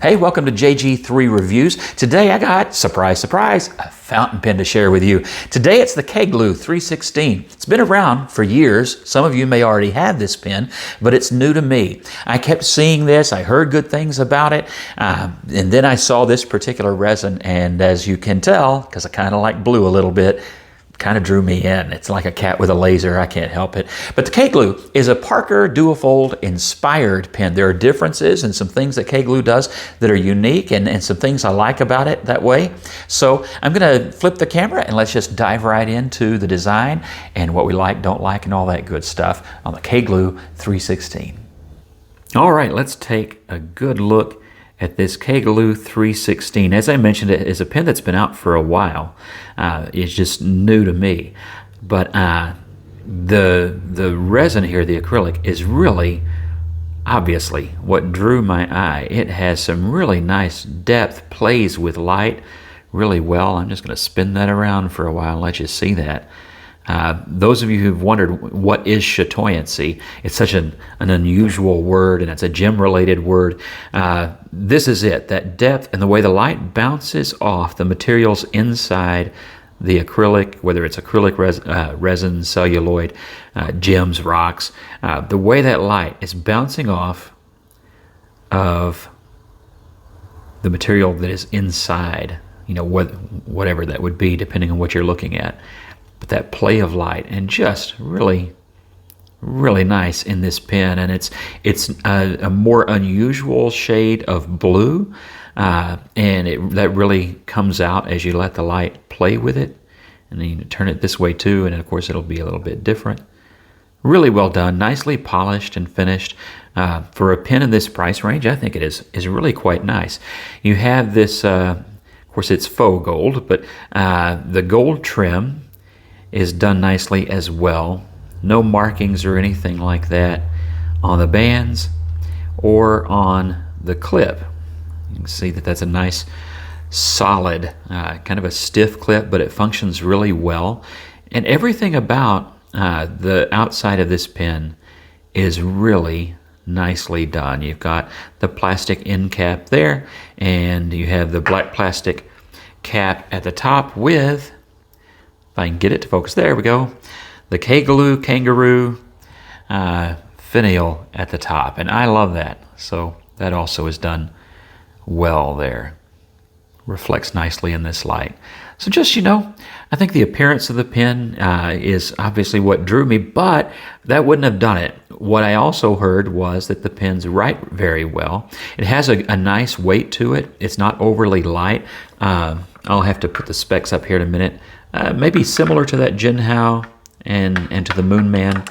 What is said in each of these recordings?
Hey, welcome to JG3 Reviews. Today I got, surprise, surprise, a fountain pen to share with you. Today it's the Kaigelu 316. It's been around for years. Some of you may already have this pen, but it's new to me. I kept seeing this, I heard good things about it, and then I saw this particular resin, and as you can tell, because I kind of like blue a little bit, kind of drew me in. It's like a cat with a laser. I can't help it. But the Kaigelu is a Parker Duofold inspired pen. There are differences and some things that Kaigelu does that are unique and some things I like about it that way. So I'm going to flip the camera and let's just dive right into the design and what we like, don't like, and all that good stuff on the Kaigelu 316. All right, let's take a good look at this Kaigelu 316. As I mentioned, it is a pen that's been out for a while. It's just new to me. But the resin here, the acrylic, is really obviously what drew my eye. It has some really nice depth, plays with light really well. I'm just going to spin that around for a while and let you see that. Those of you who've wondered what is chatoyancy, it's such an unusual word and it's a gem-related word. This is it, that depth and the way the light bounces off the materials inside the acrylic, whether it's acrylic resin, celluloid, gems, rocks, the way that light is bouncing off of the material that is inside, you know, whatever that would be, depending on what you're looking at. But that play of light and just really nice in this pen, and it's a more unusual shade of blue, and that really comes out as you let the light play with it. And then you turn it this way too, and of course it'll be a little bit different. Really well done, nicely polished and finished. For a pen in this price range, I think it is really quite nice. You have this, of course it's faux gold, but the gold trim is done nicely as well. No markings or anything like that on the bands or on the clip. You can see that that's a nice solid, kind of a stiff clip, but it functions really well. And everything about the outside of this pen is really nicely done. You've got the plastic end cap there, and you have the black plastic cap at the top with, if I can get it to focus, there we go, the Kaigelu kangaroo finial at the top, and I love that. So that also is done well there. Reflects nicely in this light. So just, you know, I think the appearance of the pen is obviously what drew me, but that wouldn't have done it. What I also heard was that the pens write very well. It has a nice weight to it. It's not overly light. I'll have to put the specs up here in a minute. Maybe similar to that Jinhao and to the Moonman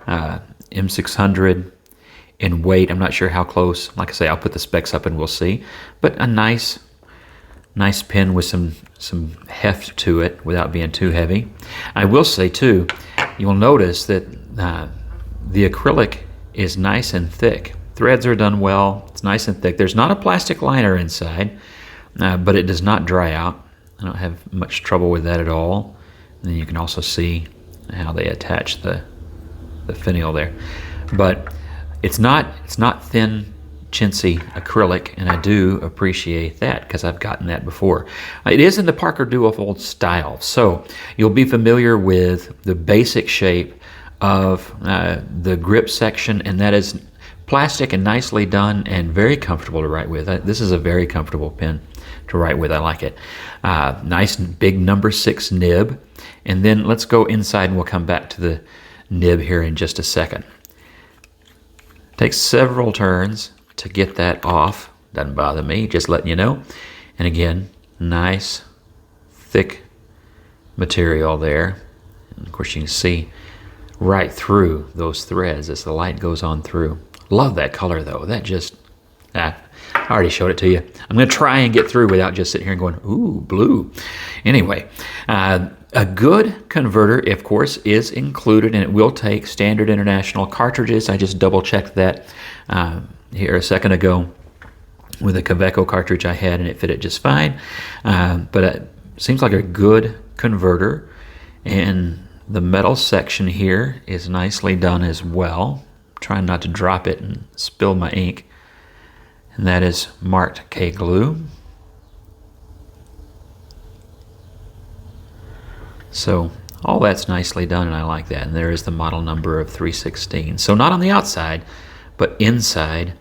M600 in weight. I'm not sure how close. Like I say, I'll put the specs up and we'll see. But a nice pen with some heft to it without being too heavy. I will say too, you'll notice that the acrylic is nice and thick. Threads are done well. It's nice and thick. There's not a plastic liner inside, but it does not dry out. I don't have much trouble with that at all. And then you can also see how they attach the finial there. But it's not thin, chintzy acrylic, and I do appreciate that because I've gotten that before. It is in the Parker Duofold style, so you'll be familiar with the basic shape of the grip section, and that is plastic and nicely done and very comfortable to write with. This is a very comfortable pen to write with. I like it. Nice big number 6 nib. And then let's go inside and we'll come back to the nib here in just a second. Takes several turns to get that off. Doesn't bother me, just letting you know. And again, nice thick material there. And of course you can see right through those threads as the light goes on through. Love that color though. That just, I already showed it to you. I'm going to try and get through without just sitting here and going, ooh, blue. Anyway, a good converter, of course, is included, and it will take standard international cartridges. I just double-checked that here a second ago with a Kaigelu cartridge I had, and it fitted just fine. But it seems like a good converter, and the metal section here is nicely done as well. Trying not to drop it and spill my ink. and that is marked Kaigelu. So all that's nicely done, and I like that. And there is the model number of 316. So not on the outside, but inside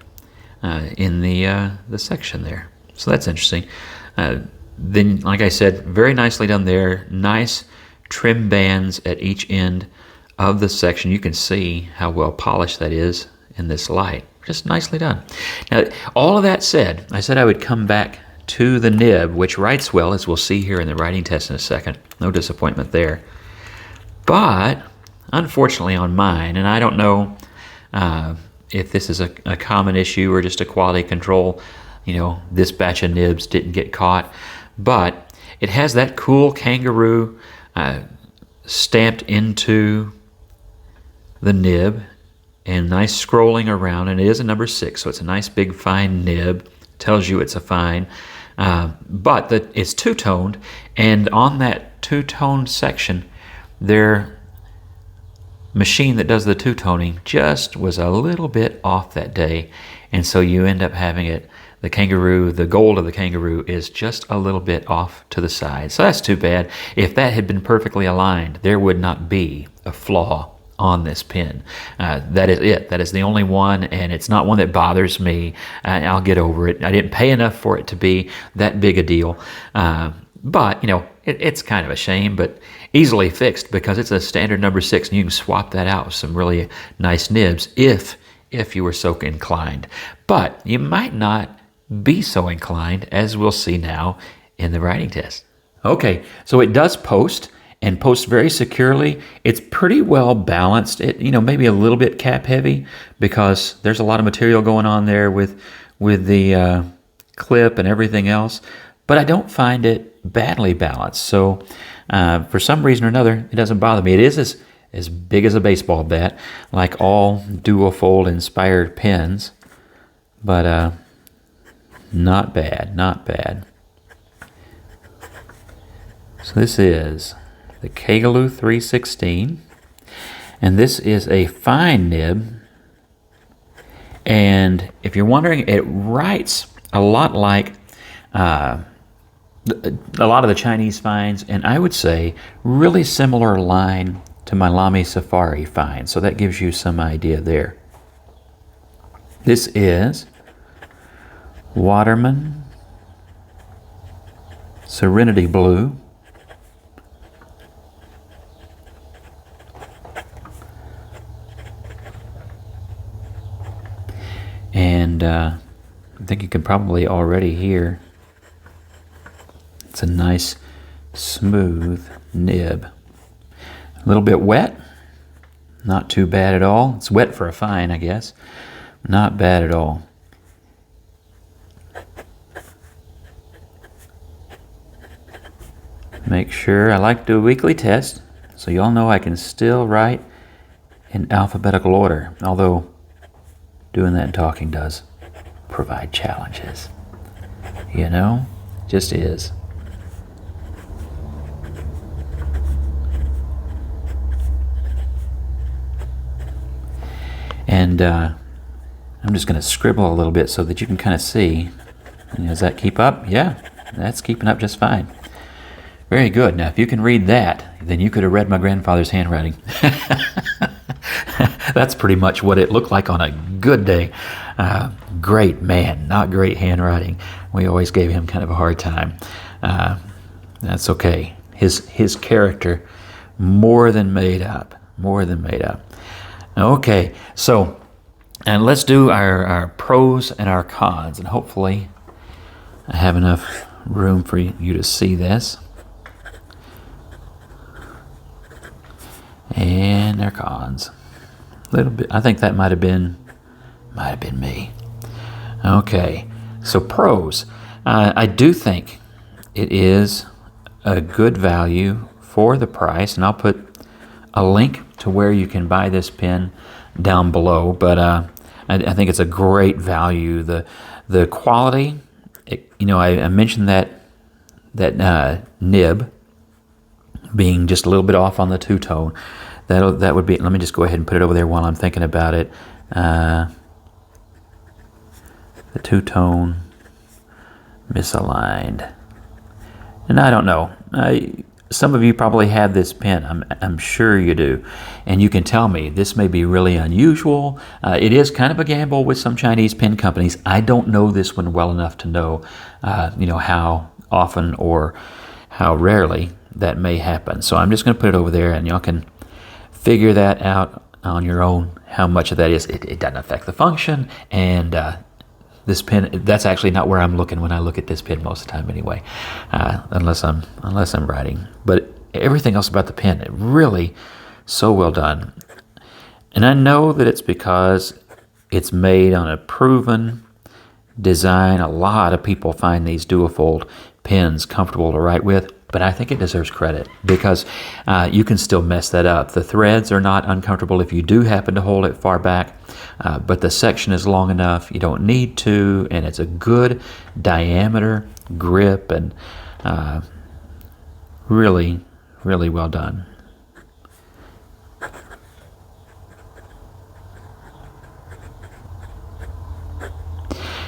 in the section there. So that's interesting. Then, like I said, very nicely done there. Nice trim bands at each end of the section. You can see how well polished that is in this light. Just nicely done. Now, all of that said, I said I would come back to the nib, which writes well, as we'll see here in the writing test in a second. No disappointment there. But, unfortunately on mine, and I don't know if this is a common issue or just a quality control, this batch of nibs didn't get caught, but it has that cool kangaroo stamped into the nib and nice scrolling around, and it is a number 6, so it's a nice big fine nib. Tells you it's a fine, but it's two-toned, and on that two-toned section, their machine that does the two-toning just was a little bit off that day, and so you end up having it, the kangaroo, the gold of the kangaroo is just a little bit off to the side. So that's too bad. If that had been perfectly aligned, there would not be a flaw on this pen. That is it. That is the only one, and it's not one that bothers me. I'll get over it. I didn't pay enough for it to be that big a deal. But, it's kind of a shame, but easily fixed because it's a standard number 6, and you can swap that out with some really nice nibs if you were so inclined. But you might not be so inclined, as we'll see now in the writing test. Okay, so it does post, and posts very securely. It's pretty well balanced. It, maybe a little bit cap heavy because there's a lot of material going on there with the clip and everything else. But I don't find it badly balanced. So for some reason or another, it doesn't bother me. It is as big as a baseball bat, like all dual fold inspired pens, but not bad, not bad. So this is the Kaigelu 316, and this is a fine nib, and if you're wondering, it writes a lot like a lot of the Chinese fines, and I would say really similar line to my Lamy Safari fine, so that gives you some idea there. This is Waterman Serenity Blue, and I think you can probably already hear it's a nice smooth nib. A little bit wet, not too bad at all. It's wet for a fine, I guess. Not bad at all. Make sure, I like to do a weekly test, so y'all know I can still write in alphabetical order, although doing that and talking does provide challenges. Just is. And I'm just going to scribble a little bit so that you can kind of see. Does that keep up? Yeah, that's keeping up just fine. Very good. Now, if you can read that, then you could have read my grandfather's handwriting. That's pretty much what it looked like on a good day. Great man, not great handwriting. We always gave him kind of a hard time. That's okay. His character more than made up. More than made up. Okay, so and let's do our pros and our cons, and hopefully I have enough room for you to see this. And their cons. A little bit. I think that might have been me. Okay, so pros. I do think it is a good value for the price, and I'll put a link to where you can buy this pen down below. But I think it's a great value. The quality. I mentioned that nib being just a little bit off on the two-tone. That would be, let me just go ahead and put it over there while I'm thinking about it. The two-tone misaligned. And I don't know. Some of you probably have this pen. I'm sure you do. And you can tell me this may be really unusual. It is kind of a gamble with some Chinese pen companies. I don't know this one well enough to know, how often or how rarely that may happen. So I'm just going to put it over there, and y'all can figure that out on your own, how much of that is. It doesn't affect the function, and this pen, that's actually not where I'm looking when I look at this pen most of the time anyway, unless I'm writing. But everything else about the pen, it really so well done. And I know that it's because it's made on a proven design. A lot of people find these dual-fold pens comfortable to write with, but I think it deserves credit because you can still mess that up. The threads are not uncomfortable if you do happen to hold it far back, but the section is long enough. You don't need to, and it's a good diameter grip, and really, really well done.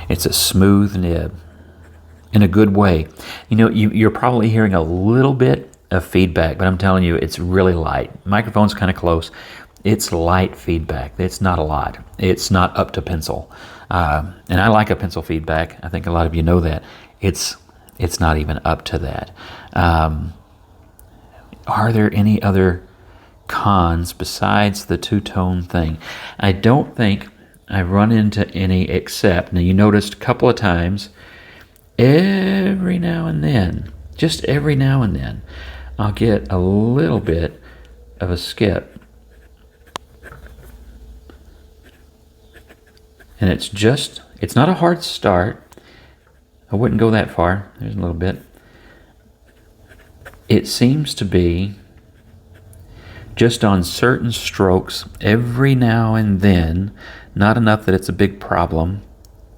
It's a smooth nib in a good way. You're probably hearing a little bit of feedback, but I'm telling you, it's really light. Microphone's kind of close. It's light feedback. It's not a lot. It's not up to pencil. And I like a pencil feedback. I think a lot of you know that. It's not even up to that. Are there any other cons besides the two-tone thing? I don't think I've run into any, except, now you noticed a couple of times, every now and then, just every now and then, I'll get a little bit of a skip. And it's not a hard start. I wouldn't go that far. There's a little bit. It seems to be just on certain strokes every now and then, not enough that it's a big problem,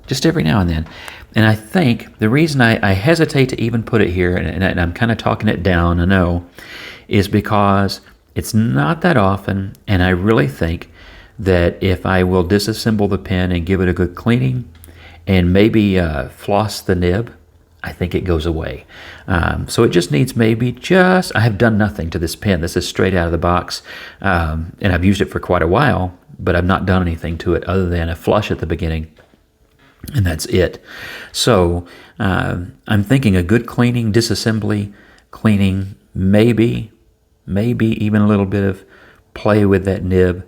just every now and then. And I think the reason I hesitate to even put it here, and I'm kind of talking it down, I know, is because it's not that often, and I really think that if I will disassemble the pen and give it a good cleaning and maybe floss the nib, I think it goes away. So it just needs I have done nothing to this pen. This is straight out of the box, and I've used it for quite a while, but I've not done anything to it other than a flush at the beginning, and that's it. So I'm thinking a good cleaning, disassembly, cleaning, maybe even a little bit of play with that nib,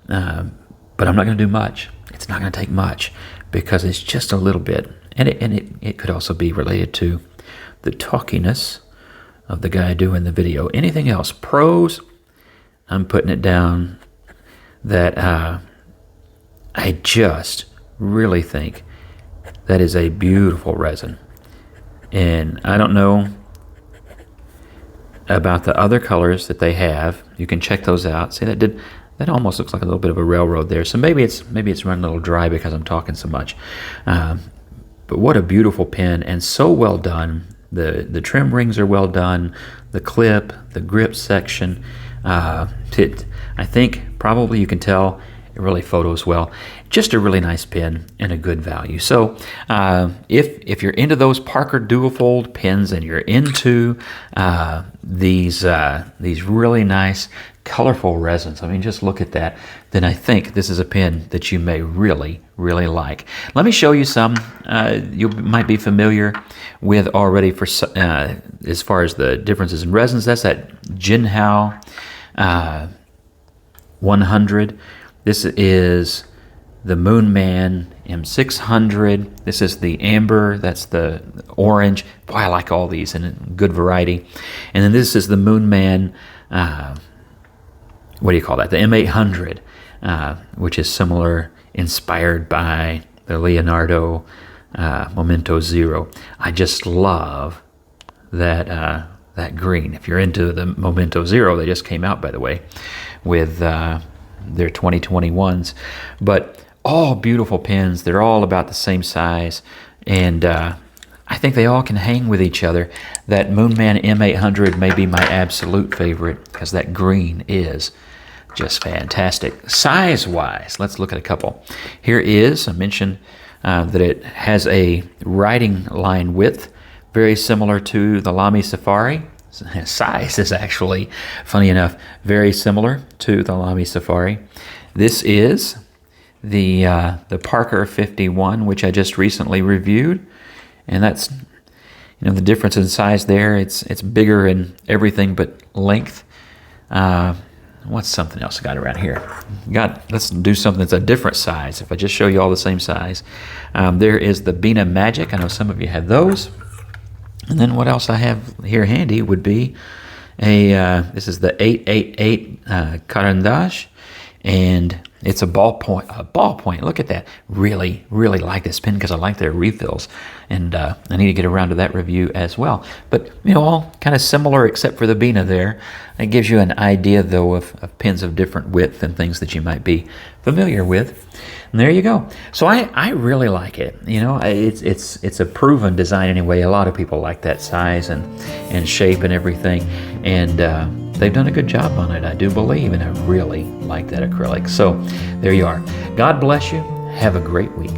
but I'm not going to do much. It's not going to take much because it's just a little bit. And it could also be related to the talkiness of the guy doing the video. Anything else? Pros, I'm putting it down that I just really think that is a beautiful resin. And I don't know about the other colors that they have. You can check those out. See, that almost looks like a little bit of a railroad there. So maybe it's running a little dry because I'm talking so much. But what a beautiful pen, and so well done. The trim rings are well done. The clip, the grip section. I think probably you can tell it really photos well. Just a really nice pen and a good value. So if you're into those Parker dual fold pens and you're into these really nice colorful resins, I mean, just look at that, then I think this is a pen that you may really, really like. Let me show you some you might be familiar with already for as far as the differences in resins. That's that Jinhao 100. This is the Moonman M600. This is the amber. That's the orange. Boy, I like all these in good variety. And then this is the Moonman, what do you call that? The M800, which is similar, inspired by the Leonardo Momento Zero. I just love that green. If you're into the Momento Zero, they just came out, by the way, with their 2021s. But all beautiful pens. They're all about the same size, and I think they all can hang with each other. That Moonman M800 may be my absolute favorite because that green is just fantastic. Size-wise, let's look at a couple. Here is, I mentioned that it has a writing line width very similar to the Lamy Safari. Size is actually, funny enough, very similar to the Lamy Safari. This is the Parker 51, which I just recently reviewed, and that's, the difference in size there. It's bigger in everything but length. What's something else I got around here? Let's do something that's a different size. If I just show you all the same size, there is the Bina Magic. I know some of you have those. And then what else I have here handy would be this is the 888 Carandash, and it's a ballpoint. Look at that. Really, really like this pen because I like their refills, and I need to get around to that review as well. But, all kind of similar except for the Bina there. It gives you an idea, though, of pens of different width and things that you might be familiar with. And there you go. So I really like it. It's a proven design anyway. A lot of people like that size and shape and everything. And they've done a good job on it, I do believe. And I really like that acrylic. So there you are. God bless you. Have a great week.